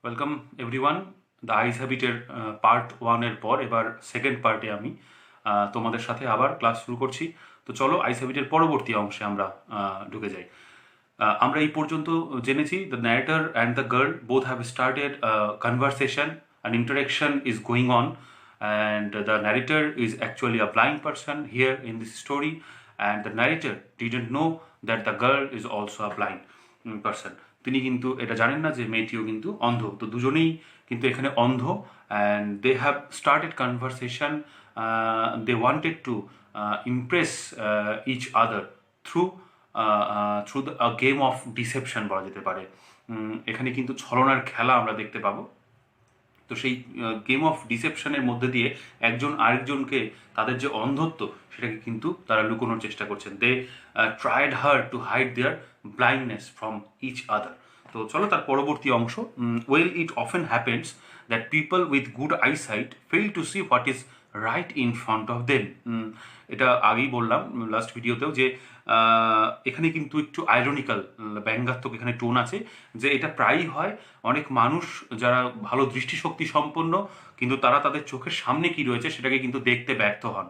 Welcome everyone. The eyes হ্যাবিটের part ওয়ানের পর এবার সেকেন্ড পার্টে আমি তোমাদের সাথে আবার ক্লাস শুরু করছি। তো চলো আইস হ্যাবিটের পরবর্তী অংশে আমরা ঢুকে যাই। আমরা এই পর্যন্ত জেনেছি the narrator and the girl both have started conversation and interaction is going on, and the narrator is actually a blind person here in this story, and the narrator didn't know that the girl is also a blind person. তিনি কিন্তু এটা জানেন না যে মেয়েটিও কিন্তু অন্ধ। তো দুজনেই কিন্তু এখানে অন্ধ, and they have started conversation. They wanted to impress each other through through the game of deception বলা যেতে পারে। এখানে কিন্তু ছলনার খেলা আমরা দেখতে পাবো। তো সেই গেম অফ ডিসেপশনের মধ্যে দিয়ে একজন আরেকজনকে তাদের যে অন্ধত্ব সেটাকে কিন্তু তারা লুকোনোর চেষ্টা করছেন। They tried her to hide their blindness from each other. তো চলো তার পরবর্তী অংশ। Well it often happens that people with good eyesight fail to see what is right in front of them. এটা আগেই বললাম লাস্ট ভিডিওতেও যে এখানে কিন্তু একটু আইরনিক্যাল ব্যঙ্গাত্মক এখানে টোন আছে, যে এটা প্রায়ই হয়। অনেক মানুষ যারা ভালো দৃষ্টিশক্তি সম্পন্ন কিন্তু তারা তাদের চোখের সামনে কি রয়েছে সেটাকে কিন্তু দেখতে ব্যর্থ হন।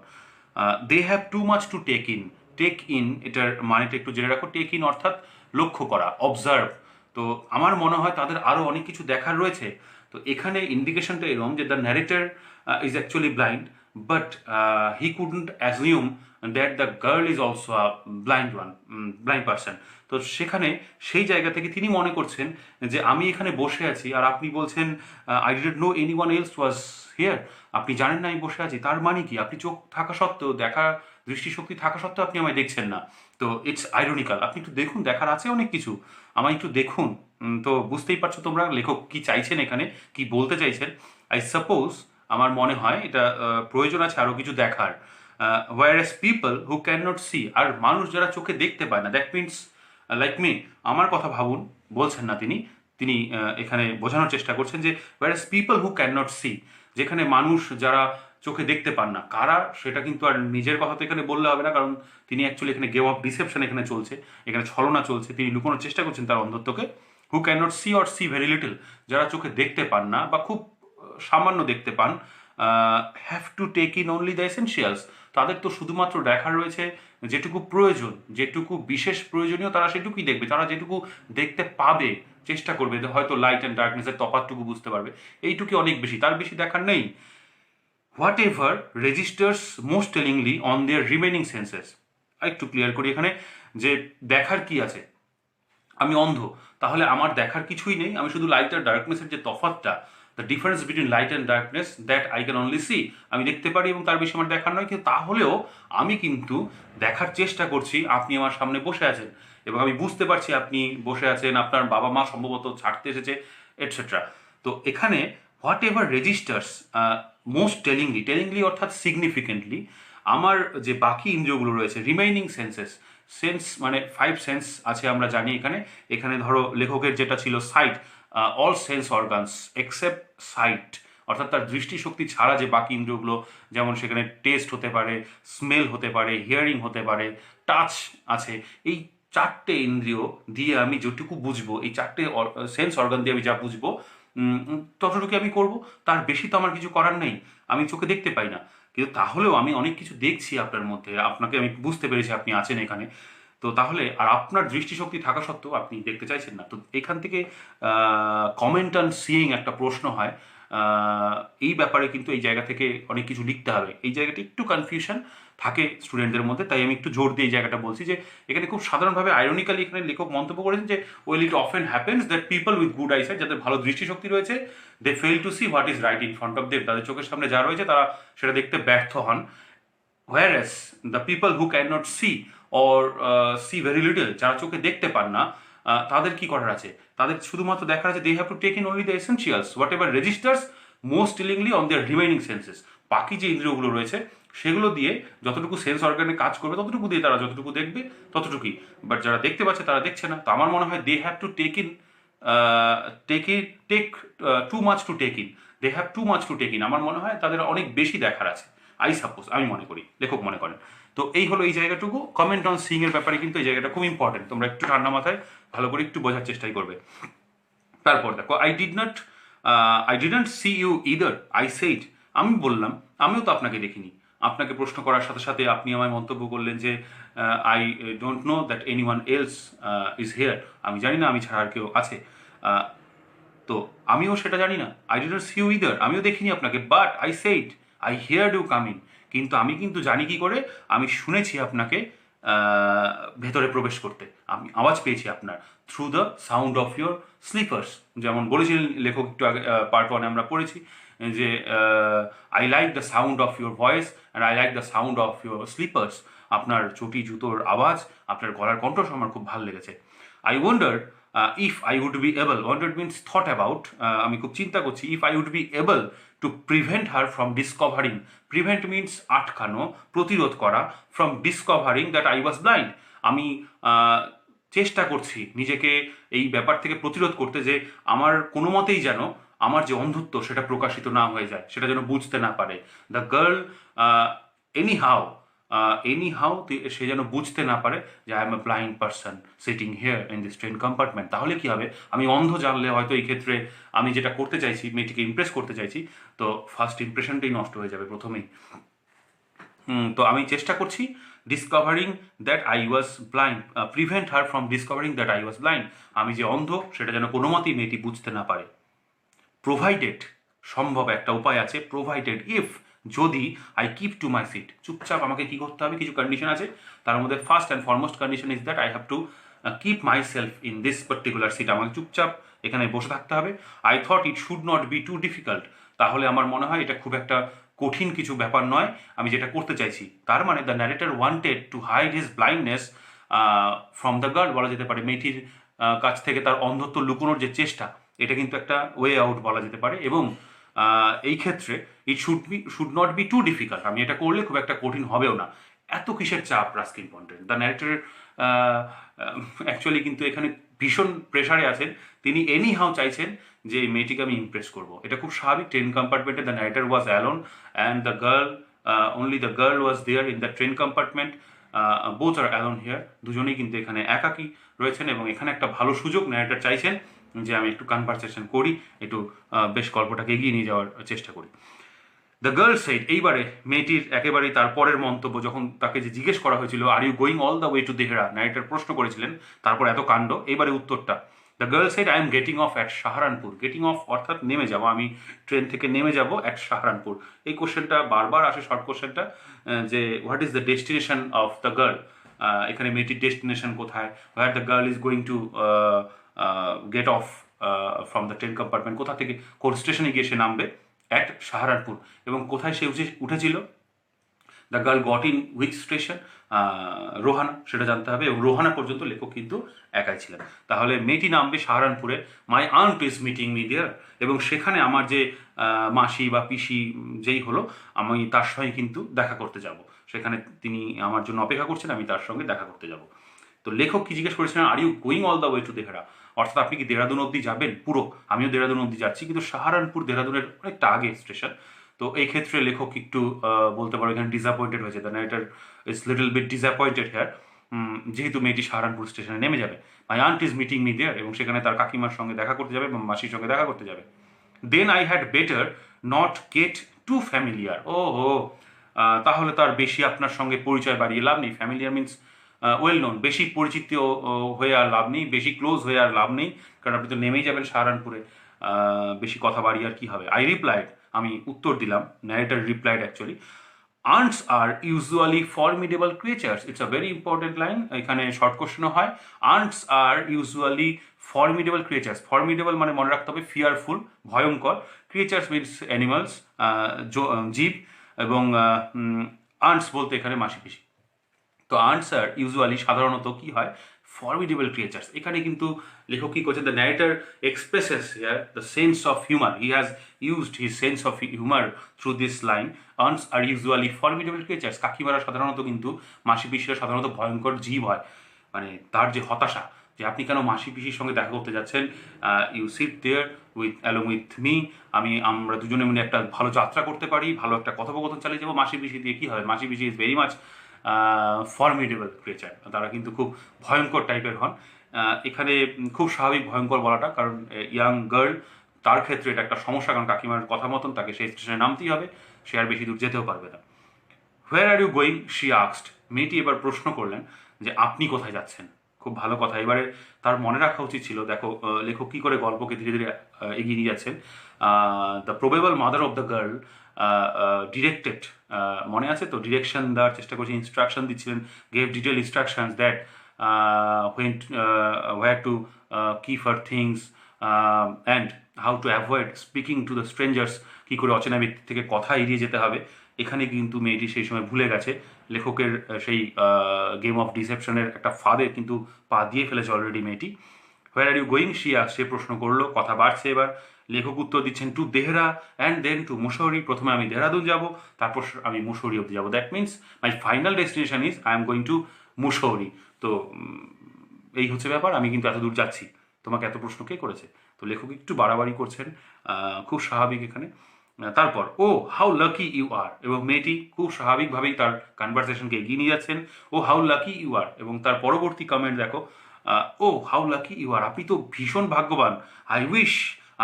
They have too much to take in, এটার মানেটা একটু জেনে রাখো। টেক ইন অর্থাৎ লক্ষ্য করা, অবজার্ভ। তো আমার মনে হয় তাদের আরও অনেক কিছু দেখার রয়েছে। তো এখানে ইন্ডিকেশনটা এরকম যে the narrator is actually blind, but he couldn't assume that the girl is also a blind person. তো সেখানে সেই জায়গা থেকে তিনি মনে করছেন যে আমি এখানে বসে আছি আর আপনি বলছেন I didn't know any one else was here. আপনি জানেন না আমি বসে আছি, তার মানে কি আপনি চোখ থাকা সত্ত্বেও, দেখা দৃষ্টিশক্তি থাকা সত্ত্বেও আপনি আমায় দেখছেন না। তো ইটস আইরনিক্যাল। আপনি একটু দেখুন, দেখার আছে অনেক কিছু, আমায় একটু দেখুন। তো বুঝতেই পারছো তোমরা লেখক কি চাইছেন, এখানে কি বলতে চাইছেন। আই সাপোজ, আমার মনে হয় এটা প্রয়োজন আছে আরও কিছু দেখার। whereas people who cannot see, আর মানুষ যারা চোখে দেখতে পায় না, দ্যাট মিনস লাইক মি, আমার কথা ভাবুন, বলছেন না তিনি। তিনি এখানে বোঝানোর চেষ্টা করছেন যে whereas people who cannot see, যেখানে মানুষ যারা চোখে দেখতে পান না, কারা সেটা কিন্তু আর নিজের কথা তো এখানে বললে হবে না, কারণ তিনি অ্যাকচুয়ালি এখানে গেম অফ ডিসেপশন এখানে চলছে, এখানে ছলনা চলছে, তিনি লুকোনোর চেষ্টা করছেন তার অন্ধত্বকে। Who cannot see or see very little, যারা চোখে দেখতে পান না বা খুব সামান্য দেখতে পান, have to take in only the essentials, তাদের তো শুধুমাত্র দেখার রয়েছে যেটুকু প্রয়োজন, যেটুকু বিশেষ প্রয়োজনীয় তারা সেটুকুই দেখবে, তারা যেটুকু দেখতে পাবে চেষ্টা করবে, হয়তো লাইট অ্যান্ড ডার্কনেসের তফাৎটুকু বুঝতে পারবে, এইটুকুই অনেক বেশি, তার বেশি দেখার নেই। Whatever registers most tellingly on their remaining senses. একটু ক্লিয়ার করি এখানে যে দেখার কি আছে, আমি অন্ধ, তাহলে আমার দেখার কিছুই নেই, আমি শুধু লাইট আর ডার্কনেসের যে তফাৎটা, the difference between light and darkness, that I can only see, আমি দেখতে পারি এবং তার বেশি আমার দেখার নয়। কিন্তু তাহলেও আমি কিন্তু দেখার চেষ্টা করছি, আপনি আমার সামনে বসে আছেন এবং আমি বুঝতে পারছি আপনি বসে আছেন, আপনার বাবা মা সম্ভবত ছাড়তে এসেছে, এটসেট্রা। তো এখানে হোয়াট এভার রেজিস্টার্স মোস্ট টেলিংলি অর্থাৎ সিগনিফিকেন্টলি, আমার যে বাকি ইন্দ্রিয়গুলো রয়েছে, রিমেইনিং সেন্সেস, সেন্স মানে 5 সেন্স আছে আমরা জানি। এখানে এখানে ধরো লেখকের যেটা ছিল sight, all sense organs except sight, অর্থাৎ তার দৃষ্টিশক্তি ছাড়া যে বাকি ইন্দ্রিয়গুলো, যেমন সেখানে টেস্ট হতে পারে, স্মেল হতে পারে, হিয়ারিং হতে পারে, টাচ আছে, এই চারটে ইন্দ্রিয় দিয়ে আমি যেটুকু বুঝবো, এই চারটে সেন্স অর্গান দিয়ে আমি যা বুঝবো ততটুকু আমি করব, তার বেশি তো আমার কিছু করার নেই। আমি চোখে দেখতে পাই না, কিন্তু তাহলেও আমি অনেক কিছু দেখছি আপনার মধ্যে, আপনাকে আমি বুঝতে পেরেছি আপনি আছেন এখানে। তো তাহলে আর আপনার দৃষ্টিশক্তি থাকা সত্ত্বেও আপনি দেখতে চাইছেন না। তো এখান থেকে কমেন্ট অন সিইং একটা প্রশ্ন হয়। এই ব্যাপারে কিন্তু এই জায়গা থেকে অনেক কিছু লিখতে হবে, এই জায়গাটা একটু কনফিউশন থাকে স্টুডেন্টদের মধ্যে, তাই আমি একটু জোর দিয়ে এই জায়গাটা বলছি যে এখানে খুব সাধারণভাবে আইরনিক্যালি এখানে লেখক মন্তব্য করেছেন যে well it often happens that people with good eyesight, যাদের ভালো দৃষ্টিশক্তি রয়েছে, they fail to see what is right in front of them, তাদের চোখের সামনে যা রয়েছে তারা সেটা দেখতে ব্যর্থ হন। whereas the people who cannot see or see very little, যারা চোখে দেখতে পান না, তাদের কি করার আছে, তাদের শুধুমাত্র দেখার আছে, they have to take in only the essentials whatever registers most tellingly on their remaining senses, বাকি যে ইন্দ্রিয়গুলো রয়েছে সেগুলো দিয়ে যতটুকু সেন্স অর্গানে কাজ করবে ততটুকু দিয়ে তারা যতটুকু দেখবে ততটুকুই, বাট যারা দেখতে পাচ্ছে তারা দেখছে না। তো আমার মনে হয় they have to take in take too much to take in, they have too much to take in, আমার মনে হয় তাদের অনেক বেশি দেখার আছে, আই সাপোজ, আমি মনে করি, লেখক মনে করেন। তো এই হলো এই জায়গাটুকু। কমেন্ট অন সিইং এর ব্যাপারে কিন্তু এই জায়গাটা খুব ইম্পর্টেন্ট, তোমরা একটু ঠান্ডা মাথায় ভালো করে একটু বোঝার চেষ্টাই করবে। তারপর দেখো, I did not I didn't see you either, I said. আমি বললাম আমিও তো আপনাকে দেখিনি। আপনাকে প্রশ্ন করার সাথে সাথে আপনি আমায় মন্তব্য করলেন যে I don't know that any one else is here. আমি জানি না আমি ছাড়া আর কেউ আছে। আহ, তো আমিও সেটা জানি না। I didn't see you either, আমিও দেখিনি আপনাকে, but I said I hear you coming. কিন্তু আমি কিন্তু জানি কি করে, আমি শুনেছি আপনাকে ভেতরে প্রবেশ করতে, আমি আওয়াজ পেয়েছি আপনার, through the sound of your sleepers. যেমন বলেছিলেন লেখক একটু আগে, পার্ট ওয়ানে আমরা পড়েছি যে I like the sound of your voice and I like the sound of your sleepers. আপনার চটি জুতোর আওয়াজ, আপনার গলার কণ্ঠস্বর আমার খুব ভালো লেগেছে। I wonder if I would be able, wonder means thought about, আমি খুব চিন্তা করছি, if I would be able to prevent her from discovering, prevent means আটকানো, প্রতিরোধ করা, from discovering that I was blind. আমি চেষ্টা করছি নিজেকে এই ব্যাপার থেকে প্রতিরোধ করতে, যে আমার কোনো মতেই যেন আমার যে অন্ধত্ব সেটা প্রকাশিত না হয়ে যায়, সেটা যেন বুঝতে না পারে। দ্য গার্ল এনি হাউ, সে যেন বুঝতে না পারে যে I am a blind person sitting here in this train compartment. তাহলে কি হবে, আমি অন্ধ জানলে হয়তো এই ক্ষেত্রে আমি যেটা করতে চাইছি, মেয়েটিকে ইমপ্রেস করতে চাইছি, তো ফার্স্ট ইমপ্রেশনটাই নষ্ট হয়ে যাবে প্রথমেই। তো আমি চেষ্টা করছি discovering that I was blind, prevent her from discovering that I was blind. আমি যে অন্ধ সেটা যেন কোনো মতেই মেয়েটি বুঝতে না পারে। প্রোভাইডেড, সম্ভব একটা উপায় আছে, প্রোভাইডেড ইফ, যদি I keep to my seat, চুপচাপ আমাকে কি করতে হবে, কিছু কন্ডিশন আছে, তার মধ্যে first and foremost condition is that I have to keep myself in this particular seat, আমাকে চুপচাপ এখানে বসে থাকতে হবে। I thought it should not be too difficult, তাহলে আমার মনে হয় এটা খুব একটা কঠিন কিছু ব্যাপার নয় আমি যেটা করতে চাইছি। তার মানে the narrator wanted to hide his blindness from the girl, বলা যেতে পারে মেয়েটির কাছ থেকে তার অন্ধত্ব লুকোনোর যে চেষ্টা, এটা কিন্তু একটা ওয়ে আউট বলা যেতে পারে। এবং এই ক্ষেত্রে it should not be too difficult, আমি এটা করলে খুব একটা কঠিন হবেও না। এত কিসের চাপ রাস্কিন পন্টের, দ্য ন্যারেটর অ্যাকচুয়ালি কিন্তু এখানে ভীষণ প্রেশারে আছেন। তিনি এনি হাউ চাইছেন যে এই মেয়েটিকে আমি ইমপ্রেস করবো, এটা খুব স্বাভাবিক। ট্রেন কম্পার্টমেন্টে the narrator was alone and the girl, only the girl was there in the train compartment, both are alone here, দুজনেই কিন্তু এখানে একাকী রয়েছেন। এবং এখানে একটা ভালো সুযোগ ন্যারেটর চাইছেন যে আমি একটু কনভারসেশন করি, একটু বেশ গল্পটাকে এগিয়ে নিয়ে যাওয়ার চেষ্টা করি। দ্য গার্ল সেইড, এইবারে মেয়েটির একেবারেই তার পরের মন্তব্য, যখন তাকে যে জিজ্ঞেস করা হয়েছিল are you going all the way to Dehra, narrator প্রশ্ন করেছিলেন, তারপর এত কাণ্ড, এইবারে উত্তরটা। The girl said I am getting off at Saharanpur, getting off অর্থাৎ নেমে যাব, আমি ট্রেন থেকে নেমে যাব অ্যাট সাহারানপুর। এই কোশ্চেনটা বারবার আসে, শর্ট কোশ্চেনটা, যে what is the destination of the girl, এখানে মেয়েটির ডেস্টিনেশন কোথায়, where the girl is going to get of from the train compartment, কোথা থেকে কোন স্টেশনে গিয়ে সে নামবে, অ্যাট সাহারানপুর। এবং কোথায় সে উঠেছিল, the girl got in which station, Rohana, সেটা জানতে হবে। এবং রোহানা পর্যন্ত লেখক কিন্তু একাই ছিলেন। তাহলে মেয়েটি নামবে সাহারানপুরে, my aunt is meeting me there, এবং সেখানে আমার যে মাসি বা পিসি যেই হলো, আমি তার সঙ্গে কিন্তু দেখা করতে যাব, সেখানে তিনি আমার জন্য অপেক্ষা করছেন, আমি তার সঙ্গে দেখা করতে যাব। তো লেখক কি জিজ্ঞেস করেছিলেন, are you going all the way to Dehra, অর্থাৎ আপনি কি দেহরাদুন অবধি যাবেন পুরো। আমিও দেহরাদুন অবধি যাচ্ছি, কিন্তু সাহারানপুর দেহরাদুনের অনেকটা আগে স্টেশন। তো এই ক্ষেত্রে লেখক একটু বলতে পারো এখানে ডিসঅ্যাপয়েন্টেড হয়েছে, the narrator is little bit disappointed here, যেহেতু মেয়েটি সাহারানপুর স্টেশনে নেমে যাবে। My aunt is meeting me there, এবং সেখানে তার কাকিমার সঙ্গে দেখা করতে যাবে বা মাসির সঙ্গে দেখা করতে যাবে। Then I had better not get too familiar, ও হো, তাহলে তার বেশি আপনার সঙ্গে পরিচয় বাড়িয়ে লাভ নেই। ফ্যামিলিয়ার মিনস ওয়েল নোন, বেশি পরিচিত হয়ে আর লাভ নেই, বেশি ক্লোজ হয়ে আর লাভ নেই, কারণ আপনি তো নেমেই যাবেন সাহারানপুরে, বেশি কথা বাড়িয়ে আর কি হবে। আই রিপ্লাইড, আমি উত্তর দিলাম, narrator replied actually, aunts are usually formidable creatures, it's a very important line, এখানে শর্ট কোশ্চেনও হয়। Aunts are usually formidable creatures, formidable মানে মনে রাখতে হবে ফিয়ারফুল, ভয়ঙ্কর, ক্রিয়েচার্স মিনস অ্যানিমালস, জীব, এবং আন্টস বলতে এখানে মাসি পিসি। তো আনসার ইউজুয়ালি সাধারণত কি হয়, ফর্মিডেবল ক্রিয়েচার্স, এখানে কিন্তু লেখক কি করছেন, the narrator expresses here the sense of humour, he has used his sense of humour through this line, আর্নস আর ইউজুয়ালি ফর্মিডেবল ক্রিয়েচার্স, কাকিমারা সাধারণত কিন্তু, মাসি পিসিরা সাধারণত ভয়ঙ্কর জীব হয়। মানে তার যে হতাশা, যে আপনি কেন মাসি পিসির সঙ্গে দেখা করতে যাচ্ছেন, you sit there along with me, আমরা দুজনে মিলে একটা ভালো যাত্রা করতে পারি, ভালো একটা কথোপকথন চালিয়ে যাবো। মাসি পিসি দিয়ে কী হবে, মাসি পিসি is very much formidable creature, তারা কিন্তু খুব ভয়ঙ্কর টাইপের হন। এখানে খুব স্বাভাবিক ভয়ঙ্কর বলাটা, কারণ ইয়াং গার্ল, তার ক্ষেত্রে এটা একটা সমস্যা, কারণ কাকিমার কথা মতন তাকে সেই স্টেশনে নামতেই হবে, সে আর বেশি দূর যেতেও পারবে না। হোয়ার আর ইউ গোয়িং শি আক্সড। মেয়েটি এবার প্রশ্ন করলেন যে আপনি কোথায় যাচ্ছেন। খুব ভালো কথা। এবারে তার মনে রাখা উচিত ছিল, দেখো লেখক কী করে গল্পকে ধীরে ধীরে এগিয়ে নিয়ে যাচ্ছেন। The probable mother of the girl directed, মনে আছে তো, ডিরেকশন দেওয়ার চেষ্টা করছে, ইনস্ট্রাকশন দিচ্ছিলেন, gave detail instructions that when where to keep her things and how to avoid speaking to the strangers, কী করে অচেনা ব্যক্তি থেকে কথা এড়িয়ে যেতে হবে। এখানে কিন্তু মেয়েটি সেই সময় ভুলে গেছে, লেখকের সেই গেম অফ ডিসেপশনের একটা ফাঁদে কিন্তু পা দিয়ে ফেলেছে অলরেডি মেয়েটি। Where are you going she asked, সে প্রশ্ন করলো, কথা বাড়ছে এবার। লেখক উত্তর দিচ্ছেন to Dehra and then to Mussoorie, প্রথমে আমি দেহরাদুন যাব, তারপর আমি মুসৌরি অব্দি যাবো। That means my final destination is I am going to Mussoorie. তো এই হচ্ছে ব্যাপার, আমি কিন্তু এত দূর যাচ্ছি, তোমাকে এত প্রশ্ন কে করেছে। তো লেখক একটু বাড়াবাড়ি করছেন, খুব স্বাভাবিক এখানে। তারপর oh how lucky you are, এবং মেয়েটি খুব স্বাভাবিকভাবেই তার কনভারসেশনকে এগিয়ে নিয়ে যাচ্ছেন। Oh how lucky you are, এবং তার পরবর্তী কমেন্ট দেখো, oh how lucky you are, আপনি তো ভীষণ ভাগ্যবান। I wish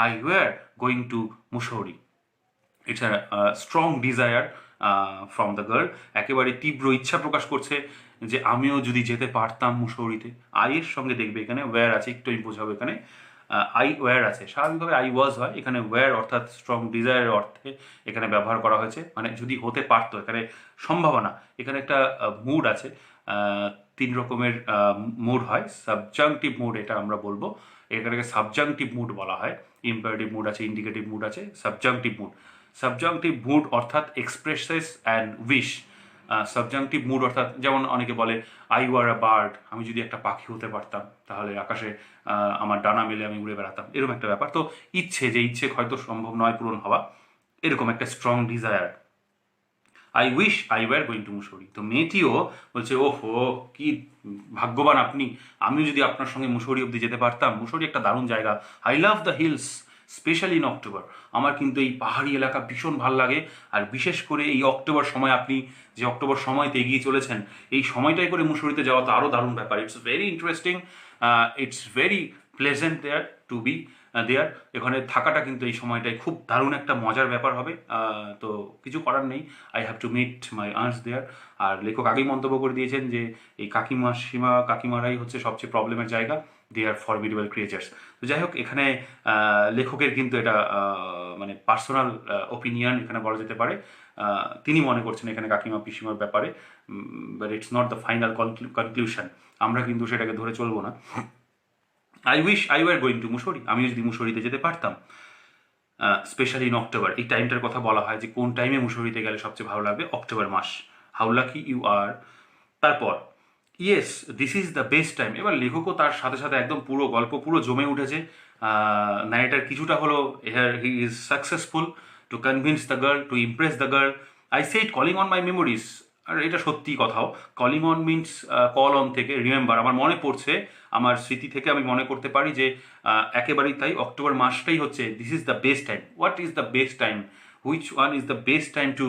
I were going to Mussoorie. It's a strong desire from the girl, একেবারে তীব্র ইচ্ছা প্রকাশ করছে যে আমিও যদি যেতে পারতাম মুসৌরিতে। আইয়ের সঙ্গে দেখবে এখানে ওয়্যার আছে, একটু আমি বোঝাবো এখানে আই ওয়্যার আছে, স্বাভাবিকভাবে আই ওয়াজ হয়, এখানে ওয়্যার অর্থাৎ স্ট্রং ডিজায়ারের অর্থে এখানে ব্যবহার করা হয়েছে, মানে যদি হতে পারতো, এখানে সম্ভাবনা, এখানে একটা মুড আছে। তিন রকমের মুড হয়, সাবজাংটিভ মুড এটা আমরা বলবো, এখানে সাবজাংটিভ মুড বলা হয়। ইম্পারেটিভ মুড আছে, ইন্ডিকেটিভ মুড আছে, সাবজাংটিভ মুড। সাবজাংটিভ মুড অর্থাৎ expresses and wish. Subjunctive mood অর্থাৎ যেমন অনেকে বলে আই ওয়ার আ বার্ড, আমি যদি একটা পাখি হতে পারতাম তাহলে আকাশে আমার ডানা মেলে আমি উড়ে বেড়াতাম, এরকম একটা ব্যাপার। তো ইচ্ছে, যে ইচ্ছে হয়তো সম্ভব নয় পূরণ হওয়া, এরকম একটা strong desire. I wish I were going to Mussoorie. তো মেয়েটিও বলছে ওহো কি ভাগ্যবান আপনি, আমিও যদি আপনার সঙ্গে মুসৌরি অব্দি যেতে পারতাম। মুসৌরি একটা দারুণ জায়গা। I love the hills specially in October, আমার কিন্তু এই পাহাড়ি এলাকা ভীষণ ভাল লাগে, আর বিশেষ করে এই অক্টোবর সময়, আপনি যে অক্টোবর সময়তে এগিয়ে চলেছেন, এই সময়টাই করে মুসৌরিতে যাওয়া তো আরও দারুণ ব্যাপার। It's very interesting, it's very pleasant there to be there, এখানে থাকাটা কিন্তু এই সময়টায় খুব দারুণ একটা মজার ব্যাপার হবে। তো কিছু করার নেই, I have to meet my aunts there. আর লেখক আগেই মন্তব্য করে দিয়েছেন যে এই কাকিমারাই হচ্ছে সবচেয়ে প্রবলেমের জায়গা, দে আর ফরমিডেবল ক্রিয়েচার্স। তো যাই হোক, এখানে লেখকের কিন্তু এটা মানে পার্সোনাল ওপিনিয়ন এখানে বলা যেতে পারে। তিনি মনে করছেন এখানে কাকিমা পিসিমার ব্যাপারে, but it's not the final conclusion, আমরা কিন্তু সেটাকে ধরে চলবো না। I wish I were going to Mussoorie, আমিও যদি মুসৌরিতে যেতে পারতাম, স্পেশালি ইন অক্টোবর, এই টাইমটার কথা বলা হয় যে কোন টাইমে মুসৌরিতে গেলে সবচেয়ে ভালো লাগবে, অক্টোবর মাস। How lucky you are. তারপর yes this is the best time. এবার লেখকও তার সাথে সাথে একদম পুরো গল্প পুরো জমে উঠেছে। নাইটার কিছুটা হলো he is successful to convince the girl, to impress the girl. I said calling on my memories, আর এটা সত্যি কথাও, calling on means call on থেকে রিমেম্বার, আমার মনে পড়ছে, আমার স্মৃতি থেকে আমি মনে করতে পারি যে একেবারেই তাই, অক্টোবর মাসটাই হচ্ছে this is the best time. What is the best time, which one is the best time to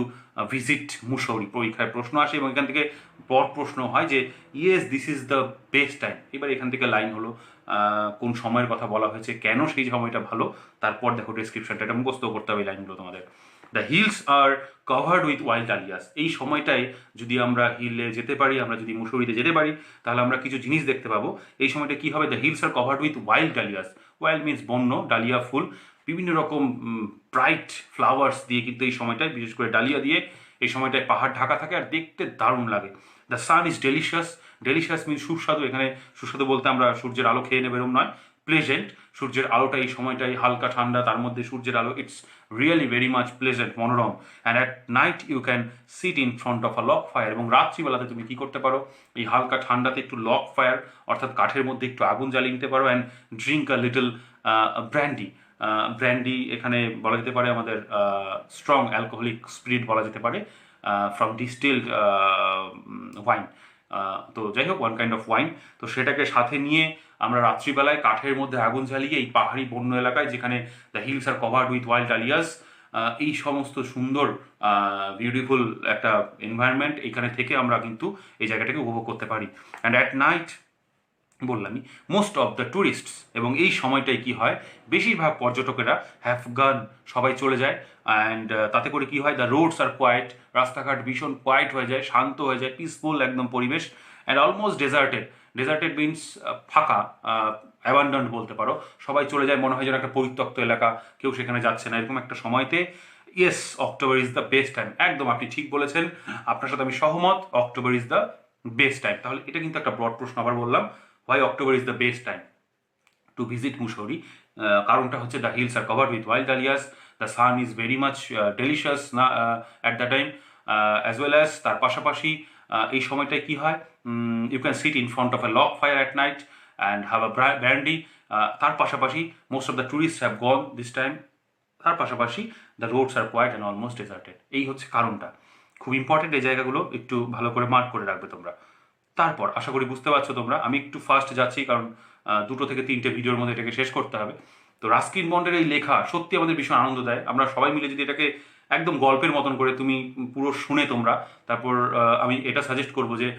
visit Mussoorie, পরীক্ষায় প্রশ্ন আসে এবং এখান থেকে বড় প্রশ্ন হয় যে yes this is the best time. এবার এখান থেকে লাইন হলো কোন সময়ের কথা বলা হয়েছে, কেন সেই সময়টা ভালো, তারপর দেখো ডেসক্রিপশনটা, এটা মুখস্থ করতে হবে লাইনগুলো তোমাদের। The hills are covered with wild dahlias, এই সময়টায় যদি আমরা হিলে যেতে পারি, আমরা যদি মুসৌরিতে যেতে পারি, তাহলে আমরা কিছু জিনিস দেখতে পাবো। এই সময়টা কী হবে, the hills are covered with wild dahlias, wild means বন্য, ডালিয়া ফুল, বিভিন্ন রকম ব্রাইট ফ্লাওয়ার্স দিয়ে কিন্তু এই সময়টায়, বিশেষ করে ডালিয়া দিয়ে এই সময়টায় পাহাড় ঢাকা থাকে আর দেখতে দারুণ লাগে। The sun is delicious, delicious means সুস্বাদু, এখানে সুস্বাদু বলতে আমরা সূর্যের আলো খেয়ে নেবে এরম নয়, প্লেজেন্ট, সূর্যের আলোটা এই সময়টাই হালকা ঠান্ডা, তার মধ্যে সূর্যের আলো, it's really very much pleasant, মনোরম। And at night you can sit in front of a log fire, এবং রাত্রিবেলাতে তুমি কী করতে পারো, এই হালকা ঠান্ডাতে একটু লক ফায়ার অর্থাৎ কাঠের মধ্যে একটু আগুন জ্বালিয়ে নিতে পারো, and drink a little brandy. Brandy এখানে বলা যেতে পারে আমাদের স্ট্রং অ্যালকোহলিক স্পিরিট বলা যেতে পারে, ফ্রম ডিস্টিলড ওয়াইন। তো যাই হোক, ওয়ান কাইন্ড অফ ওয়াইন। তো সেটাকে সাথে নিয়ে আমরা রাত্রিবেলায় কাঠের মধ্যে আগুন জ্বালিয়ে এই পাহাড়ি বন্য এলাকায়, যেখানে the hills are covered with wild dahlias, এই সমস্ত সুন্দর বিউটিফুল একটা এনভায়রনমেন্ট, এখানে থেকে আমরা কিন্তু এই জায়গাটাকে উপভোগ করতে পারি। অ্যান্ড অ্যাট নাইট বললামই মোস্ট অফ দ্য ট্যুরিস্টস, এবং এই সময়টায় কি হয়, বেশিরভাগ পর্যটকেরা হ্যাভ গান, সবাই চলে যায়। অ্যান্ড তাতে করে কি হয়, দ্য রোডস আর কোয়াইট, রাস্তাঘাট ভীষণ কোয়াইট হয়ে যায়, শান্ত হয়ে যায়, পিসফুল একদম পরিবেশ, and almost deserted. Deserted means ফাঁকা, অ্যাবান্ডন্ড বলতে পারো। সবাই চলে যায়, মনে হয় যেন একটা পরিত্যক্ত এলাকা, কেউ সেখানে যাচ্ছে না, এরকম একটা সময়তে yes, October is the best time. একদম আপনি ঠিক বলেছেন, আপনার সাথে আমি সহমত, October is the best time. তাহলে এটা কিন্তু একটা ব্রড প্রশ্ন আবার বললাম, why October is the best time to visit Mussoorie. কারণটা হচ্ছে the hills are covered with wild dahlias, the sun is very much delicious না at the time, as well as তার পাশাপাশি এই সময়টায় কি হয়, you can sit in front of a log fire at night and have a brandy. তার পাশাপাশি most of the tourists have gone this time. তার পাশাপাশি the roads are quiet and almost deserted. এই হচ্ছে কারণটা। খুব ইম্পর্টেন্ট এই জায়গাগুলো, একটু ভালো করে মার্ক করে রাখবে তোমরা। তারপর আশা করি বুঝতে পারছো তোমরা, আমি একটু ফাস্ট যাচ্ছি কারণ 2 থেকে 3টে ভিডিওর মধ্যে এটাকে শেষ করতে হবে। তো রাস্কিন বন্ডের এই লেখা সত্যি আমাদের ভীষণ আনন্দ দেয়। আমরা সবাই মিলে যদি এটাকে একদম গল্পের মতন করে তুমি পুরো শুনে তোমরা, তারপর আমি এটা সাজেস্ট করবো যে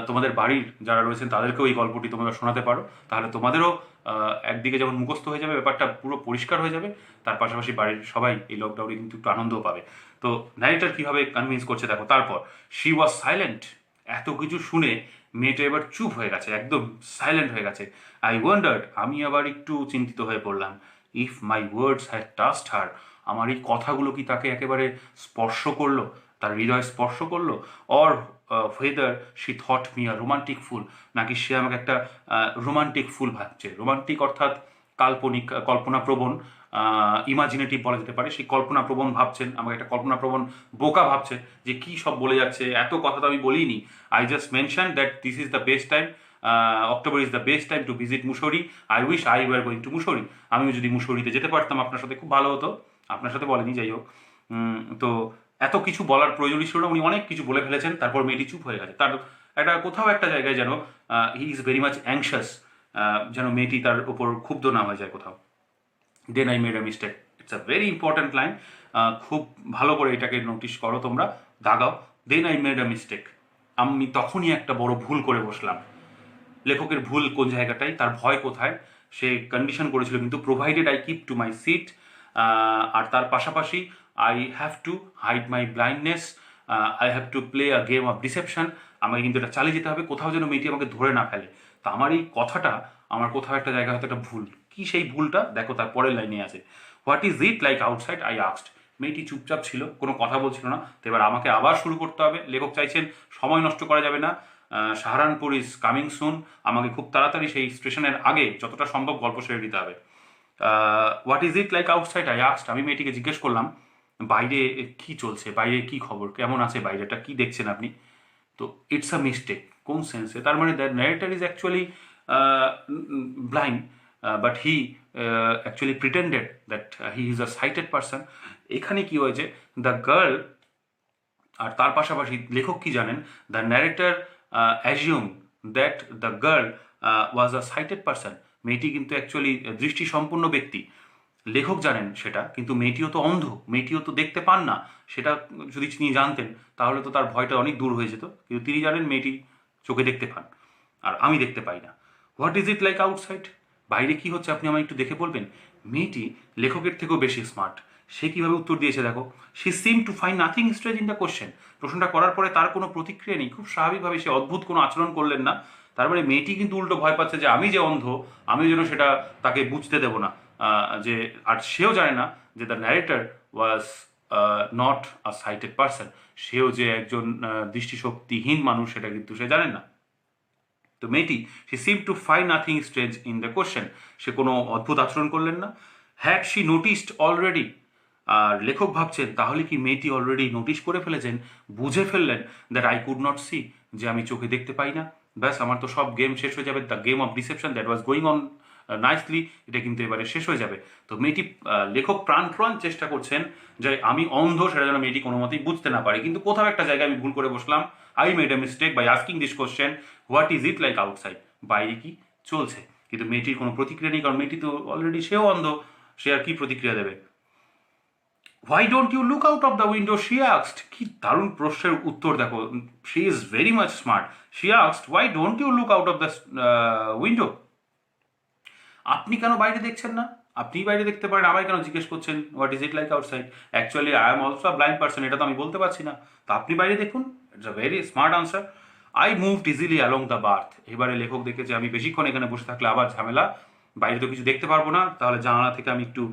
তোমাদের বাড়ির যারা রয়েছেন তাদেরকেও এই গল্পটি তোমরা শোনাতে পারো, তাহলে তোমাদেরও একদিকে যেমন মুখস্থ হয়ে যাবে, ব্যাপারটা পুরো পরিষ্কার হয়ে যাবে, তার পাশাপাশি বাড়ির সবাই এই লকডাউনে কিন্তু একটু আনন্দও পাবে। তো ন্যারেটার কীভাবে কনভিন্স করছে দেখো। তারপর শি ওয়াজ সাইলেন্ট, এত কিছু শুনে মেয়েটা এবার চুপ হয়ে গেছে, একদম সাইলেন্ট হয়ে গেছে। আই ওয়ান্ডার্ড, আমি আবার একটু চিন্তিত হয়ে পড়লাম, if my words had touched her, আমার এই কথাগুলো কি তাকে একেবারে স্পর্শ করলো, তার হৃদয় স্পর্শ করলো, or whether she thought me a romantic fool, নাকি সে আমাকে একটা রোমান্টিক ফুল ভাবছে। রোমান্টিক অর্থাৎ কাল্পনিক, কল্পনাপ্রবণ, ইমাজিনেটিভ বলা যেতে পারে। সেই কল্পনাপ্রবণ ভাবছেন, আমাকে একটা কল্পনাপ্রবণ বোকা ভাবছে যে কী সব বলে যাচ্ছে, এত কথা তো আমি বলিনি। I just mention that this is the best time, October is the best time to visit Mussoorie. I wish I were going to Mussoorie, আমিও যদি মুসৌরিতে যেতে পারতাম আপনার সাথে খুব ভালো হতো। আপনার সাথে বলেনি, যাই হোক। তো এত কিছু বলার প্রয়োজনই ছিল না, উনি অনেক কিছু বলে ফেলেছেন। তারপর মেয়েটি চুপ হয়ে গেছে, তার একটা কোথাও একটা জায়গায় যেন he is very much anxious, যেন মেয়েটি তার ওপর ক্ষুব্ধ না হয়ে যায় কোথাও। Then I made a mistake, it's a very important line, খুব ভালো করে এটাকে নোটিস করো তোমরা, দাগাও। Then I made a mistake, আমি তখনই একটা বড় ভুল করে বসলাম। লেখকের ভুল কোন জায়গাটায়, তার ভয় কোথায়, সে কন্ডিশন করেছিল কিন্তু provided I keep to my seat, আর তার পাশাপাশি I have to hide my blindness, I have to play a game of deception, আমাকে কিন্তু এটা চালিয়ে যেতে হবে, কোথাও যেন মেয়েটি আমাকে ধরে না ফেলে। তা আমার এই কথাটা, আমার কোথাও একটা জায়গায় হয়তো একটা ভুল। কি সেই ভুলটা দেখো, তার পরের লাইনে আছে, what is it like outside I asked. মেয়েটি চুপচাপ ছিল, কোনো কথা বলছিল না। তো এবার আমাকে আবার শুরু করতে হবে, লেখক চাইছেন সময় নষ্ট করা যাবে না, সাহারানপুর ইজ কামিং সুন, আমাকে খুব তাড়াতাড়ি সেই স্টেশনের আগে যতটা সম্ভব গল্প সেরে দিতে হবে। What is it like outside I asked, আমি মেয়েটিকে জিজ্ঞেস করলাম বাইরে কি চলছে, বাইরে কি খবর, কেমন আছে বাইরেটা, কি দেখছেন আপনি। তো ইটস আ মিস্টেক, কোন সেন্সে, তার মানে the narrator is actually blind, but he actually pretended that he is a sighted person. এখানে কি হয়েছে, দ্য গার্ল, আর তার পাশাপাশি লেখক কি জানেন, the narrator assume that the girl was a sighted person, মেয়েটি কিন্তু অ্যাকচুয়ালি দৃষ্টিসম্পন্ন ব্যক্তি। লেখক জানেন সেটা, কিন্তু মেয়েটিও তো অন্ধ, মেয়েটিও তো দেখতে পান না। সেটা যদি তিনি জানতেন তাহলে তো তার ভয়টা অনেক দূর হয়ে যেত, কিন্তু তিনি জানেন মেয়েটি চোখে দেখতে পান, আর আমি দেখতে পাই না। What is it like outside, বাইরে কি হচ্ছে আপনি আমায় একটু দেখে বলবেন। মেয়েটি লেখকের থেকেও বেশি স্মার্ট, সে কীভাবে উত্তর দিয়েছে দেখো, she seem to find nothing strange in the question. প্রশ্নটা করার পরে তার কোনো প্রতিক্রিয়া নেই, খুব স্বাভাবিকভাবে সে অদ্ভুত কোনো আচরণ করলেন না। তারপরে মেয়েটি কিন্তু উল্টো ভয় পাচ্ছে যে আমি যে অন্ধ, আমি যেন সেটা তাকে বুঝতে দেবো না, যে আর সেও জানে না যে the narrator was not a sighted person, সেও যে একজন দৃষ্টিশক্তিহীন মানুষ সেটা কিন্তু সে জানেন না। তো মেয়েটি, she seem to find nothing strange in the question, সে কোনো অদ্ভুত আচরণ করলেন না। হ্যাড শি নোটিসড অলরেডি, আর লেখক ভাবছেন তাহলে কি মেয়েটি অলরেডি নোটিশ করে ফেলেছেন, বুঝে ফেললেন that I could not see, যে আমি চোখে দেখতে পাই না। ব্যাস আমার তো সব গেম শেষ হয়ে যাবে, the game of deception that was going on nicely, এটা কিন্তু এবারে শেষ হয়ে যাবে। তো মেয়েটি, লেখক প্রাণ চেষ্টা করছেন যে আমি অন্ধ সেটা যেন মেয়েটি কোনো মতেই বুঝতে না পারে, কিন্তু কোথাও একটা জায়গায় আমি ভুল করে বসলাম। I made a mistake by asking this question, what is it like outside, বাইরে কি চলছে। কিন্তু মেয়েটির কোনো প্রতিক্রিয়া নেই, কারণ মেয়েটি তো অলরেডি সেও অন্ধ, সে আর কি প্রতিক্রিয়া দেবে। Why don't you look out of the window, she asked. কি দারুণ প্রশ্নের উত্তর দেখো, she is very much smart. She asked, why don't you look out of the window. আপনি কেন বাইরে দেখছেন না? আপনি বাইরে দেখতে পারেন, আমায় কেন জিজ্ঞেস করছেন what is it like outside? Actually I am also blind person, এটা তো আমি বলতে পারছি না, তো আপনি বাইরে দেখুন। It's a very smart answer. I moved easily along the birth. এবারে লেখক দেখেছে আমি বেশিক্ষণ এখানে বসে থাকলে আবার ঝামেলা, বাইরে তো কিছু দেখতে পারবো না, তাহলে জানালা থেকে আমি একটু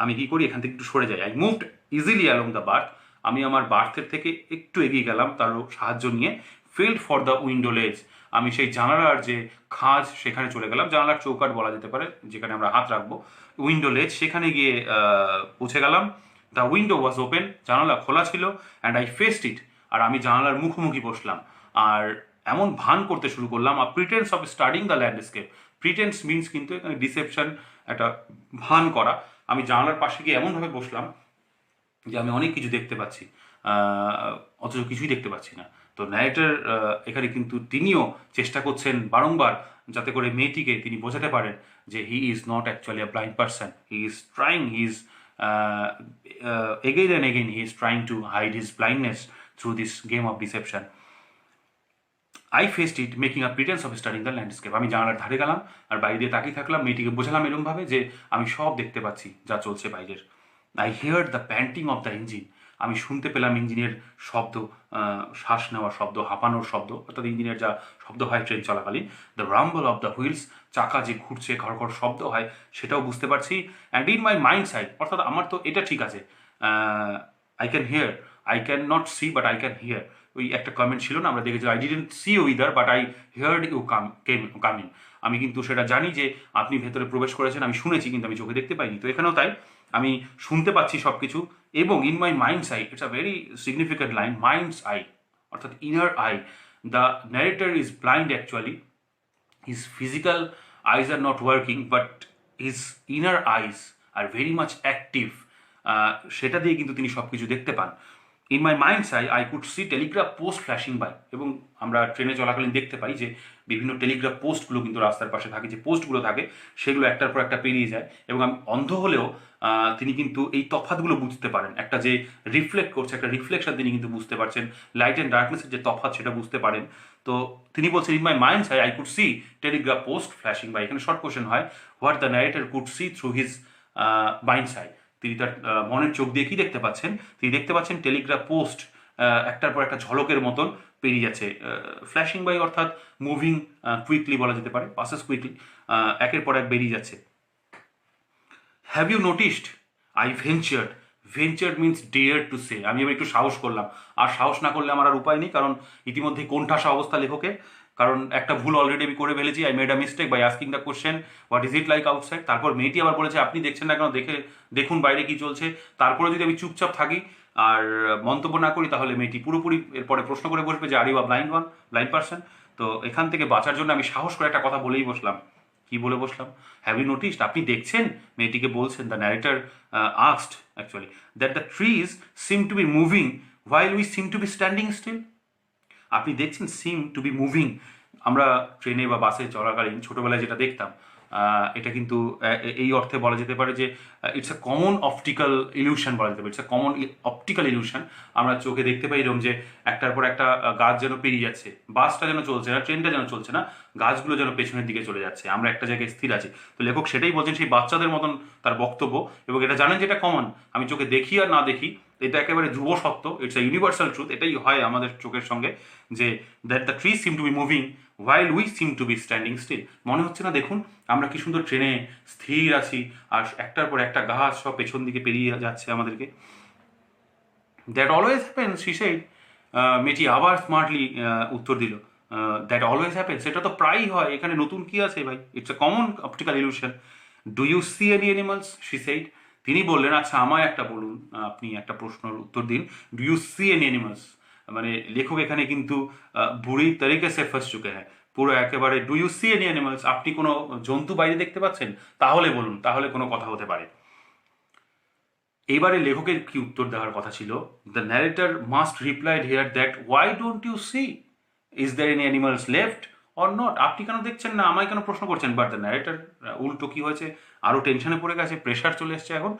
আমি কি করি, এখান থেকে একটু সরে যাই। I moved easily along the birth. আমি আমার বার্থের থেকে একটু এগিয়ে গেলাম তার সাহায্য নিয়ে। ফিল্ড ফর দ্য উইন্ডো লেজ। আমি সেই জানালার যে খাঁজ সেখানে চলে গেলাম, জানালার চৌকাঠ বলা যেতে পারে, যেখানে আমরা হাত রাখবো, উইন্ডো লেজ, সেখানে গিয়ে পৌঁছে গেলাম। দ্য উইন্ডো ওয়াজ ওপেন, জানালা খোলা ছিল, অ্যান্ড আই ফেসড ইট। আর আমি জানালার মুখোমুখি বসলাম আর এমন ভান করতে শুরু করলাম, a pretence of studying the landscape. Pretence means কিন্তু এখানে ডিসেপশন, একটা ভান করা। আমি জানালার পাশে গিয়ে এমনভাবে বসলাম যে আমি অনেক কিছু দেখতে পাচ্ছি, অথচ কিছুই দেখতে পাচ্ছি না। তো ন্যারেটর এখানে কিন্তু তিনিও চেষ্টা করছেন বারংবার, যাতে করে মেয়েটিকে তিনি বোঝাতে পারেন যে he is not actually a blind person, he is trying, he is again and again he is trying to hide his blindness through this game of deception. I faced it making a pretence of studying the landscape. আমি জানালার ধারে গেলাম আর বাইরে দিয়ে তাকিয়ে থাকলাম, মেয়েটিকে বোঝালাম এরকমভাবে যে আমি সব দেখতে পাচ্ছি যা চলছে বাইরের। I heard the painting of the engine. আমি শুনতে পেলাম ইঞ্জিনের শব্দ, শ্বাস নেওয়ার শব্দ, হাঁপানোর শব্দ, অর্থাৎ ইঞ্জিনের যা শব্দ হয় ট্রেন চলাকালীন। The rumble of the wheels, চাকা যে ঘুরছে, ঘর ঘর শব্দ হয়, সেটাও বুঝতে পারছি। And in my mind side, অর্থাৎ আমার তো এটা ঠিক আছে, I can hear, I can not see but I can hear. ওই একটা কমেন্ট ছিল না, আমরা দেখেছি, I didn't see either but I heard you coming. আমি কিন্তু সেটা জানি যে আপনি ভেতরে প্রবেশ করেছেন, আমি শুনেছি কিন্তু আমি চোখে দেখতে পাইনি। তো এখানেও তাই, আমি শুনতে পাচ্ছি সব কিছু। এবং in my minds eye, it's a very significant line, mind's eye অর্থাৎ inner eye. The narrator is blind actually, his physical eyes are not working but his inner eyes are very much active। সেটা দিয়ে কিন্তু তিনি সব কিছু দেখতে পান। In my minds I could see telegraph post flashing by. এবং আমরা ট্রেনে চলাকালীন দেখতে পাই যে বিভিন্ন টেলিগ্রাফ পোস্টগুলো কিন্তু রাস্তার পাশে থাকে, যে পোস্টগুলো থাকে সেগুলো একটার পর একটা পেরিয়ে যায়। এবং আমি অন্ধ হলেও তিনি কিন্তু এই তফাতগুলো বুঝতে পারেন, একটা যে রিফ্লেক্ট করছে, একটা রিফ্লেকশন তিনি কিন্তু বুঝতে পারছেন, লাইট অ্যান্ড ডার্কনেসের যে তফাৎ সেটা বুঝতে পারেন। তো তিনি বলছেন, in my minds I could see telegraph post flashing by. এখানে শর্ট কোশ্চেন হয়, what the narrator could see through his mind's eye. তিনি তার মনের চোখ দিয়ে কি দেখতে পাচ্ছেন? তিনি দেখতে পাচ্ছেন টেলিগ্রাফ পোস্ট একটার পর একটা ঝলকের মতন পেরিয়ে যাচ্ছে। ফ্ল্যাশিং বাই অর্থাৎ মুভিং কুইকলি বলা যেতে পারে, পাসেস কুইকলি, একের পর এক বেরিয়ে যাচ্ছে। Have you noticed? I ventured. Ventured means dare to say. আমি এবার একটু সাহস করলাম, আর সাহস না করলে আমার আর উপায় নেই, কারণ ইতিমধ্যে কোণঠাসা অবস্থা লেখকের, কারণ একটা ভুল অলরেডি আমি করে ফেলেছি। I made a mistake by asking the question what is it like outside. তারপর মেয়েটি আবার বলেছে আপনি দেখছেন না কেন, দেখুন বাইরে কি চলছে। তারপরে যদি আমি চুপচাপ থাকি আর মন্তব্য না করি, তাহলে মেয়েটি পুরোপুরি এরপরে প্রশ্ন করে বসবে যে are you a blind person. তো এখান থেকে বাঁচার জন্য আমি সাহস করে একটা কথা বলেই বসলাম। কি বলে বসলাম? Have you noticed? আপনি দেখছেন? মেয়েটিকে বলছেন, the narrator asked actually, that the trees seem to be moving while we seem to be standing still. আপনি দেখছেন সিম টু বি মুভিং। আমরা ট্রেনে বা বাসে চলাকালীন ছোটোবেলায় যেটা দেখতাম, এটা কিন্তু এই অর্থে বলা যেতে পারে যে it's a common optical illusion বলা যেতে পারে, it's a common optical illusion. আমরা চোখে দেখতে পাই এরকম যে একটার পর একটা গাছ যেন পেরিয়ে যাচ্ছে, বাসটা যেন চলছে না, ট্রেনটা যেন চলছে না, গাছগুলো যেন পেছনের দিকে চলে যাচ্ছে, আমরা একটা জায়গায় স্থির আছি। তো লেখক সেটাই বলছেন, সেই বাচ্চাদের মতন তার বক্তব্য, এবং এটা জানেন যে এটা কমন, আমি চোখে দেখি আর না দেখি, এটা একেবারে ধ্রুব সত্য, ইটস এ ইউনিভার্সাল ট্রুথ। এটাই হয় আমাদের চোখের সঙ্গে, যে that the tree seem to be moving while we seem to be standing still. মনে হচ্ছে না, দেখুন আমরা কি সুন্দর ট্রেনে স্থির আছি, আর একটার পর একটা গাছ সব পেছন দিকে পেরিয়ে যাচ্ছে আমাদেরকে। That always happens, she said. মেয়েটি আবার স্মার্টলি উত্তর দিল, দ্যাট অলওয়েজ হ্যাপেন্স, সেটা তো প্রায়ই হয়, এখানে নতুন কি আছে ভাই, it's a common optical illusion. Do you see any animals, she said. তিনি বললেন, আচ্ছা আমায় একটা বলুন, আপনি একটা প্রশ্নের উত্তর দিন, do you see any animals. মানে লেখক এখানে কিন্তু বুড়ি তরিকে সে ফাঁস চুকে হ্যাঁ, পুরো একেবারে do you see any animals, আপনি কোনো জন্তু বাইরে দেখতে পাচ্ছেন? তাহলে বলুন, তাহলে কোনো কথা হতে পারে। এবারে লেখকের কি উত্তর দেওয়ার কথা ছিল? The narrator must replied here that why don't you see, is there any animals left or not. আপনি কেন দেখছেন না, আমায় কেন প্রশ্ন করছেন? বাট দ্য ন্যারেটর উল্টো কি হয়েছে, আরও টেনশনে পড়ে গেছে, প্রেশার চলে এসছে এখন।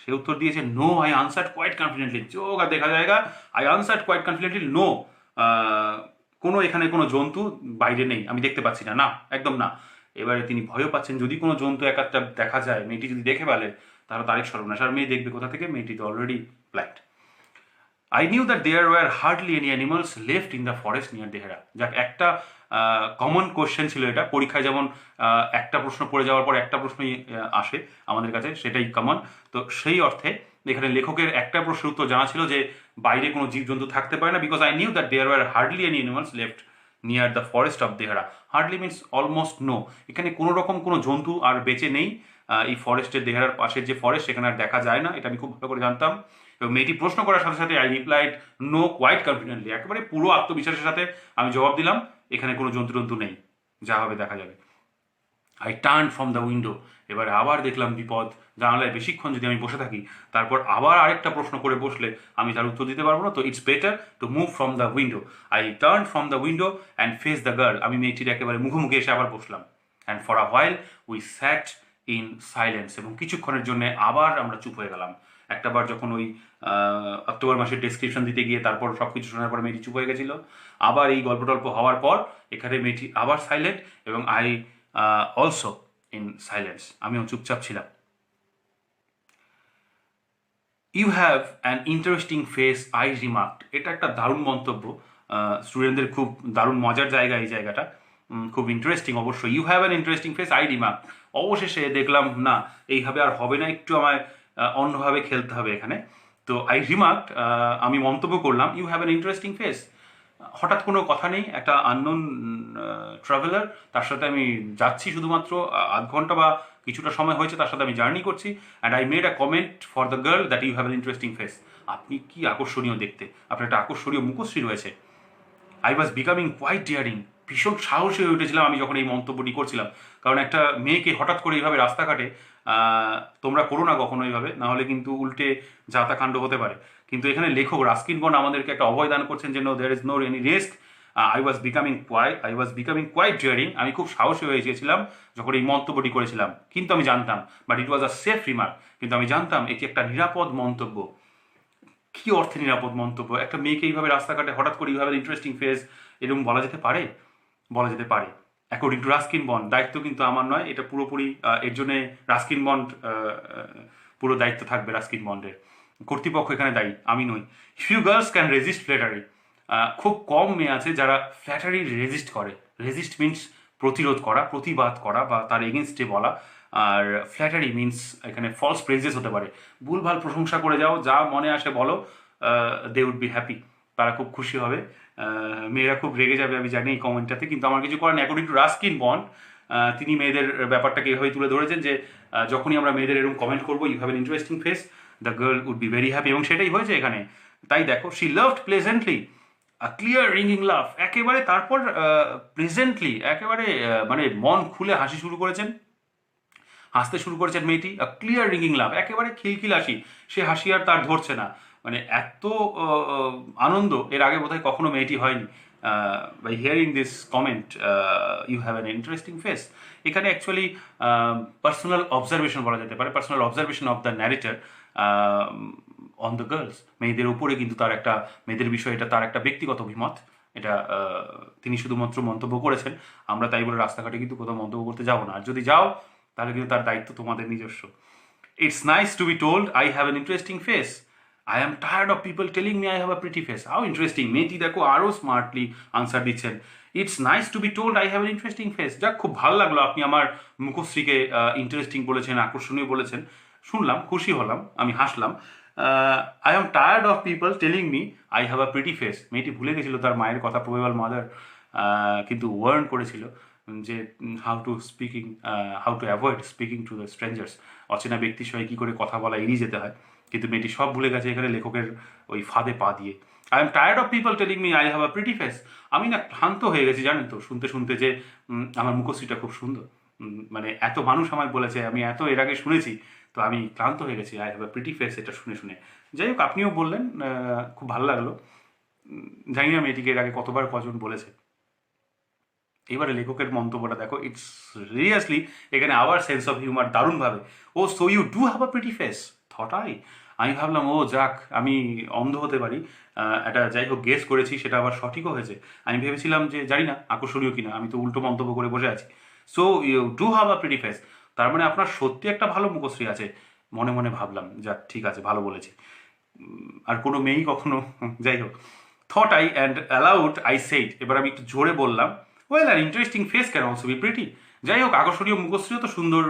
সে উত্তর দিয়েছে no I answered quite confidently. চোখ আর দেখা জায়গা, I answered quite confidently no, কোনো এখানে কোনো জন্তু বাইরে নেই, আমি দেখতে পাচ্ছি না, না একদম না। এবারে তিনি ভয়ও পাচ্ছেন, যদি কোনো জন্তু এক একটা দেখা যায়, মেয়েটি যদি দেখে ফেলে তাহলে তারিখ সর্বনাশ। আর মেয়ে দেখবে কোথা থেকে, মেয়েটি তো already blind. I knew that there were hardly any animals left in the forest near Dehra. যাক, একটা কমন কোশ্চেন ছিল এটা, পরীক্ষায় যেমন একটা প্রশ্ন পড়ে যাওয়ার পর একটা প্রশ্নই আসে আমাদের কাছে, সেটাই কমন। তো সেই অর্থে এখানে লেখকের একটা প্রশ্নের উত্তর জানা ছিল যে বাইরে কোনো জীবজন্তু থাকতে পারে না, because I knew that there were hardly any animals left near the forest of Dehra. Hardly means almost no, এখানে কোনো রকম কোনো জন্তু আর বেঁচে নেই এই ফরেস্টের, দেহরার পাশের যে ফরেস্ট সেখানে আর দেখা যায় না, এটা আমি খুব ভালো করে জানতাম। এবং মেয়েটি প্রশ্ন করার সাথে সাথে I replied no quite confidently, একেবারে পুরো আত্মবিশ্বাসের সাথে আমি জবাব দিলাম এখানে কোনো জন্তু টন্তু নেই, যা হবে দেখা যাবে। I turn from the window, এবারে আবার দেখলাম বিপদ, জানালায় বেশিক্ষণ যদি আমি বসে থাকি তারপর আবার আরেকটা প্রশ্ন করে বসলে আমি তার উত্তর দিতে পারবো না, তো it's better to move from the window. I turn from the window and face the girl, আমি মেয়েটির একেবারে মুখোমুখি এসে আবার বসলাম। And for a while we sat in silence, এবং কিছুক্ষণের জন্য আবার আমরা চুপ হয়ে গেলাম। একটাবার যখন ওই অক্টোবর মাসের ডেসক্রিপশন দিতে গিয়ে তারপর সব কিছু শোনার পর মেয়েটি চুপ হয়ে গেছিলো, আবার এই গল্প টল্প হওয়ার পর এখানে মেয়েটি আবার সাইলেন্ট, এবং আই অলসো ইন সাইলেন্স, আমিও চুপচাপ ছিলাম। You have an interesting face I remarked, এটা একটা দারুণ মন্তব্য, স্টুডেন্টদের খুব দারুণ মজার জায়গা এই জায়গাটা, খুব ইন্টারেস্টিং অবশ্যই। You have an interesting face I remark, অবশেষে দেখলাম না এইভাবে আর হবে না, একটু আমায় অন্যভাবে খেলতে হবে এখানে। তো আই রিমার্কড, আমি মন্তব্য করলাম, you have an interesting face. হঠাৎ কোনো কথা নেই, একটা আননোন ট্রাভেলার, তার সাথে আমি যাচ্ছি শুধুমাত্র আধ ঘন্টা বা কিছুটা সময় হয়েছে তার সাথে আমি জার্নি করছি, and I made a comment for the girl that you have an interesting face. আপনি কি আকর্ষণীয় দেখতে, আপনার একটা আকর্ষণীয় মুখশ্রী রয়েছে। I was becoming quite daring, ভীষণ সাহসী হয়ে উঠেছিলাম আমি যখন এই মন্তব্যটি করছিলাম, কারণ একটা মেয়েকে হঠাৎ করে এইভাবে রাস্তাঘাটে, তোমরা করো না কখনো এইভাবে, নাহলে কিন্তু উল্টে যাতাকাণ্ড হতে পারে। কিন্তু এখানে লেখক রাস্কিন বন্ড আমাদেরকে একটা অভয় দান করছেন যে no there is no any risk. I was becoming quite daring, আমি খুব সাহসী হয়ে গিয়েছিলাম যখন এই মন্তব্যটি করেছিলাম, কিন্তু আমি জানতাম, but it was a safe remark, কিন্তু আমি জানতাম এটি একটা নিরাপদ মন্তব্য। কি অর্থে নিরাপদ মন্তব্য? একটা মেয়েকে এইভাবে রাস্তাঘাটে হঠাৎ করে এইভাবে ইন্টারেস্টিং ফেস এরকম বলা যেতে পারে? বলা যেতে পারে। অ্যাকর্ডিং টু রাস্কিন বন্ড, দায়িত্ব কিন্তু আমার নয়, এটা পুরোপুরি এর জন্যে রাস্কিন বন্ড, পুরো দায়িত্ব থাকবে রাস্কিন বন্ডের, কর্তৃপক্ষ এখানে দায়ী, আমি নই। Few girls can resist flattery, খুব কম মেয়ে আছে যারা ফ্ল্যাটারি রেজিস্ট করে। রেজিস্ট মিনস প্রতিরোধ করা, প্রতিবাদ করা বা তার এগেনস্টে বলা, আর ফ্ল্যাটারি মিনস এখানে ফলস প্রেজেস হতে পারে, ভুলভাল প্রশংসা করে যাও, যা মনে আসে বলো, দে উড বি হ্যাপি, তারা খুব খুশি হবে। মেয়েরা খুব রেগে যাবে আমি জানি এই কমেন্টটাতে, কিন্তু আমার কিছু করার নেই। অ্যাকর্ডিং টু রাস্কিন বন্ড, তিনি মেয়েদের ব্যাপারটাকে এভাবে তুলে ধরেছেন যে যখনই আমরা মেয়েদের এরকম কমেন্ট করবো you have an interesting face, the girl would be very happy, এবং সেটাই হয়েছে এখানে। তাই দেখো, she laughed pleasantly, clear ringing laugh, একেবারে তারপর প্রেজেন্টলি একেবারে মানে মন খুলে হাসি শুরু করেছেন, হাসতে শুরু করেছেন মেয়েটি, ক্লিয়ার রিঙ্গিং লাভ, একেবারে খিলখিল হাসি, সে হাসি আর তার ধরছে না, মানে এত আনন্দ এর আগে বোধহয় কখনো মেয়েটি হয়নি। By hearing this comment you have an interesting face, এখানে অ্যাকচুয়ালি পার্সোনাল অবজারভেশন বলা যেতে পারে, personal observation of the narrator on the girls, মেয়েদের উপরে কিন্তু তার একটা, মেয়েদের বিষয়ে এটা তার একটা ব্যক্তিগত অভিমত, এটা তিনি শুধুমাত্র মন্তব্য করেছেন, আমরা তাই বলে রাস্তাঘাটে কিন্তু কোথাও মন্তব্য করতে যাবো না, আর যদি যাও তাহলে কিন্তু তার দায়িত্ব তোমাদের নিজস্ব। It's nice to be told I have an interesting face, I am tired of people telling me I have a pretty face. How interesting, মেয়েটি দেখো আরও স্মার্টলি আনসার দিচ্ছেন। It's nice to be told I have an interesting face, যাক খুব ভালো লাগলো আপনি আমার মুখশ্রীকে ইন্টারেস্টিং বলেছেন, আকর্ষণীয় বলেছেন, শুনলাম, খুশি হলাম, আমি হাসলাম। I am tired of people telling me I have a pretty face, মেয়েটি ভুলে গেছিল তার মায়ের কথা, প্রবেবল মাদার কিন্তু ওয়ার্ন করেছিল যে how to avoid speaking to the strangers, অচেনা ব্যক্তির সঙ্গে কী করে কথা বলা এড়িয়ে যেতে হয়, কিন্তু মেয়েটি সব ভুলে গেছে এখানে লেখকের ওই ফাঁদে পা দিয়ে। I am tired of people telling me I have a pretty face, আমি না ক্লান্ত হয়ে গেছি জানেন তো শুনতে শুনতে যে আমার মুখশ্রীটা খুব সুন্দর, মানে এত মানুষ আমায় বলেছে, আমি এত এর আগে শুনেছি, তো আমি ক্লান্ত হয়ে গেছি I have a pretty face এটা শুনে শুনে। যাই হোক, আপনিও বললেন, খুব ভালো লাগলো, জানি না মেয়েটিকে এর আগে কতবার কজন বলেছে। এবারে লেখকের মন্তব্যটা দেখো, ইটস সিরিয়াসলি এখানে আবার সেন্স অফ হিউমার দারুণভাবে। Oh so you do have a pretty face, থ থটাই, আমি ভাবলাম ও যাক, আমি অন্ধ হতে পারি, একটা যাই হোক গেস করেছি, সেটা আবার সঠিকও হয়েছে। আমি ভেবেছিলাম যে জানি না আকর্ষণীয় কিনা, আমি তো উল্টো মন্তব্য করে বসে আছি। So you do have a pretty face, তার মানে আপনার সত্যি একটা ভালো মুখশ্রী আছে। মনে মনে ভাবলাম যাক ঠিক আছে, ভালো বলেছি। আর কোনো মেয়েই কখনো যাই হোক, thought I and aloud I said, এবার আমি একটু জোরে বললাম, ওয়েল আর interesting face can also be pretty. যাই হোক, আকর্ষণীয় মুখশ্রীও তো সুন্দর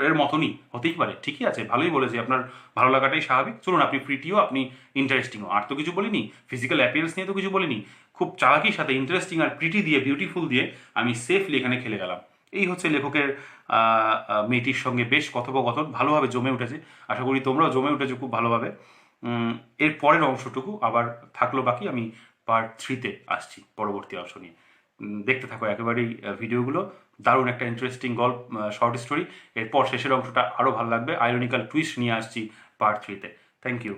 এর মতনই হতেই পারে। ঠিকই আছে, ভালোই বলেছি, আপনার ভালো লাগাটাই স্বাভাবিক। চলুন, আপনি প্রিটিও, আপনি ইন্টারেস্টিংও, আর তো কিছু বলিনি, ফিজিক্যাল অ্যাপিয়ারেন্স নিয়ে তো কিছু বলিনি। খুব চালাকির সাথে ইন্টারেস্টিং আর প্রিটি দিয়ে, বিউটিফুল দিয়ে আমি সেফলি এখানে খেলে গেলাম। এই হচ্ছে লেখকের মেয়েটির সঙ্গে বেশ কথোপকথন, ভালোভাবে জমে উঠেছে। আশা করি তোমরাও জমে উঠেছো খুব ভালোভাবে। এর পরের অংশটুকু আবার থাকলো বাকি, আমি পার্ট 3-তে আসছি পরবর্তী অংশ নিয়ে। দেখতে থাকো একেবারেই ভিডিওগুলো, দারুণ একটা ইন্টারেস্টিং গল্প, শর্ট স্টোরি। এরপর শেষের অংশটা আরও ভালো লাগবে, আইরনিক্যাল টুইস্ট নিয়ে আসছি পার্ট 3-তে। Thank you.